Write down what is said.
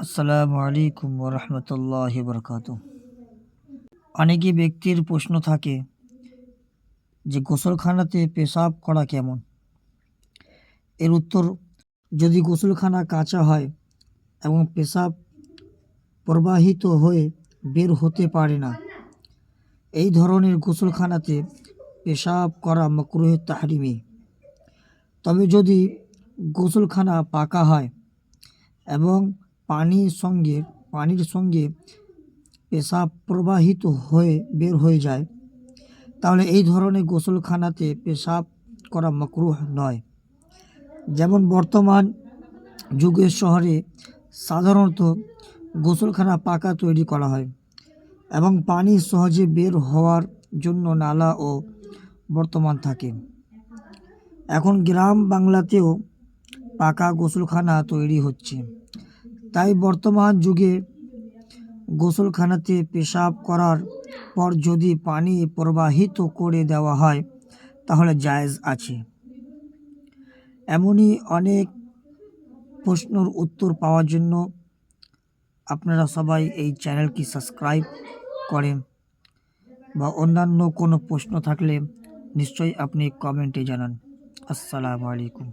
আসসালামু আলাইকুম ওরহমতুল্লাহি বরকাত। অনেকই ব্যক্তির প্রশ্ন থাকে যে গোসলখানাতে পেশাব করা কেমন। এর উত্তর, যদি গোসলখানা কাঁচা হয় এবং পেশাব প্রবাহিত হয়ে বের হতে পারে না, এই ধরনের গোসলখানাতে পেশাব করা মাকরুহে তাহরিমি। তবে যদি গোসলখানা পাকা হয় এবং পানির সঙ্গে পেশাব প্রবাহিত হয়ে বের হয়ে যায়, তাহলে এই ধরনের গোসলখানাতে পেশাব করা মাকরুহ নয়। যেমন বর্তমান যুগের শহরে সাধারণত গোসলখানা পাকা তৈরি করা হয় এবং পানি সহজে বের হওয়ার জন্য নালা ও বর্তমান থাকে। এখন গ্রাম বাংলাতেও পাকা গোসলখানা তৈরি হচ্ছে, তাই বর্তমান যুগে গোসলখানাতে পেশাব করার পর যদি পানি প্রবাহিত করে দেওয়া হয় তাহলে জায়েজ আছে। এমনই অনেক প্রশ্নের উত্তর পাওয়ার জন্য আপনারা সবাই এই চ্যানেলটি সাবস্ক্রাইব করেন, বা অন্যান্য কোনো প্রশ্ন থাকলে নিশ্চয়ই আপনি কমেন্টে জানান। আসসালামু আলাইকুম।